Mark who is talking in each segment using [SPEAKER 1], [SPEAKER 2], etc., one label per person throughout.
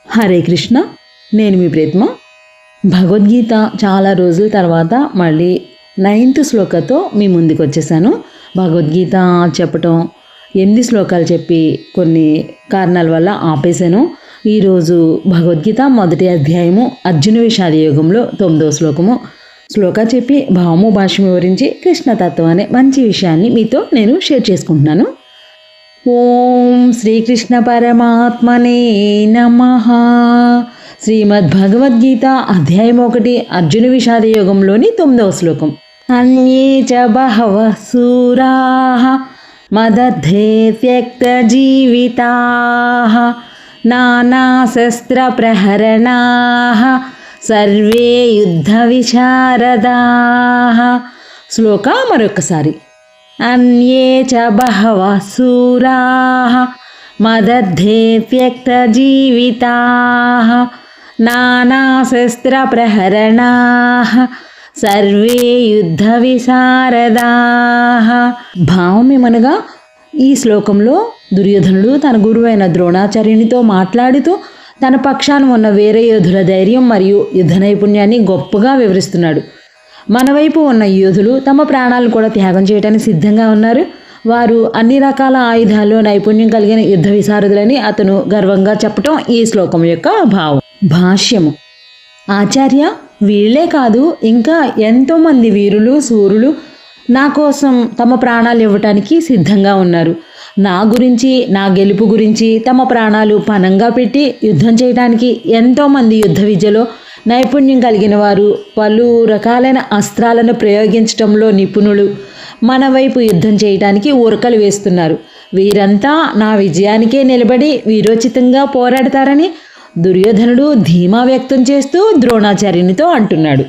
[SPEAKER 1] హరే కృష్ణ. నేను మీ ప్రేత్మ. భగవద్గీత చాలా రోజుల తర్వాత మళ్ళీ 9th శ్లోకతో మీ ముందుకు వచ్చేసాను. భగవద్గీత చెప్పటం 8 శ్లోకాలు చెప్పి కొన్ని కారణాల వల్ల ఆపేశాను. ఈరోజు భగవద్గీత మొదటి అధ్యాయము అర్జున విషాద యోగంలో 9వ శ్లోక చెప్పి భావము భాష్యం వివరించి కృష్ణతత్వం అనే మంచి విషయాన్ని మీతో నేను షేర్ చేసుకుంటున్నాను. ఓం శ్రీకృష్ణ పరమాత్మనే నమః. శ్రీమద్భగవద్గీత అధ్యాయం 1 అర్జున విషాద యోగంలోని 9వ శ్లోకం. అన్యే చ బహవః శూరాః మదర్థే త్యక్త జీవితాః నానాశస్త్ర ప్రహరణాః సర్వే యుద్ధ విశారదాః. శ్లోక మరొకసారి. అన్యే చ బహవః శూరాః మదర్థే త్యక్త జీవితాః నానాశస్త్ర ప్రహరణాః సర్వే యుద్ధ విశారదాః. భావం ఏమనగా ఈ శ్లోకంలో దుర్యోధనుడు తన గురువైన ద్రోణాచార్యునితో మాట్లాడుతూ తన పక్షాన ఉన్న వేరే యోధుల ధైర్యం మరియు యుద్ధ నైపుణ్యాన్ని గొప్పగా వివరిస్తున్నాడు. మన వైపు ఉన్న యోధులు తమ ప్రాణాలను కూడా త్యాగం చేయడానికి సిద్ధంగా ఉన్నారు. వారు అన్ని రకాల ఆయుధాల్లో నైపుణ్యం కలిగిన యుద్ధ విశారదులని అతను గర్వంగా చెప్పటం ఈ శ్లోకం యొక్క భావం. భాష్యము. ఆచార్య, వీళ్ళే కాదు ఇంకా ఎంతోమంది వీరులు శూరులు నా కోసం తమ ప్రాణాలు ఇవ్వటానికి సిద్ధంగా ఉన్నారు. నా గురించి, నా గెలుపు గురించి తమ ప్రాణాలు పణంగా పెట్టి యుద్ధం చేయడానికి ఎంతోమంది యుద్ధ విద్యలో నైపుణ్యం కలిగిన వారు, పలు రకాలైన అస్త్రాలను ప్రయోగించడంలో నిపుణులు మన వైపు యుద్ధం చేయడానికి ఉరకలు వేస్తున్నారు. వీరంతా నా విజయానికే నిలబడి వీరోచితంగా పోరాడతారని దుర్యోధనుడు ధీమా వ్యక్తం చేస్తూ ద్రోణాచార్యునితో అంటున్నాడు.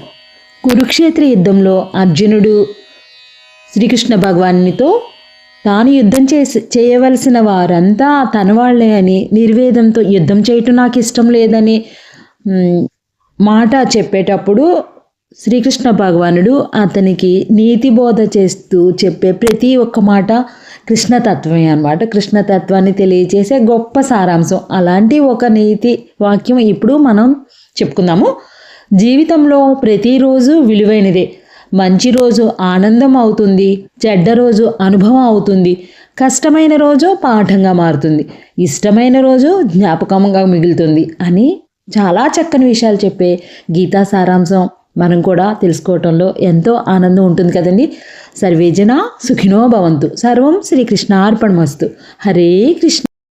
[SPEAKER 1] కురుక్షేత్ర యుద్ధంలో అర్జునుడు శ్రీకృష్ణ భగవానునితో తాను యుద్ధం చేయవలసిన వారంతా తన వాళ్లే అని, నిర్వేదంతో యుద్ధం చేయటం నాకు ఇష్టం లేదని మాట చెప్పేటప్పుడు శ్రీకృష్ణ భగవానుడు అతనికి నీతి బోధ చేస్తూ చెప్పే ప్రతి ఒక్క మాట కృష్ణతత్వమే అన్నమాట. కృష్ణతత్వాన్ని తెలియచేసే గొప్ప సారాంశం. అలాంటి ఒక నీతి వాక్యం ఇప్పుడు మనం చెప్పుకుందాము. జీవితంలో ప్రతిరోజు విలువైనదే. మంచి రోజు ఆనందం అవుతుంది, చెడ్డ రోజు అనుభవం అవుతుంది, కష్టమైన రోజు పాఠంగా మారుతుంది, ఇష్టమైన రోజు జ్ఞాపకంగా మిగులుతుంది అని చాలా చక్కని విషయాలు చెప్పే గీతా సారాంశం మనం కూడా తెలుసుకోవటంలో ఎంతో ఆనందం ఉంటుంది కదండి. సర్వేజన సుఖినో భవంతు. సర్వం శ్రీకృష్ణార్పణమస్తు. హరే కృష్ణ.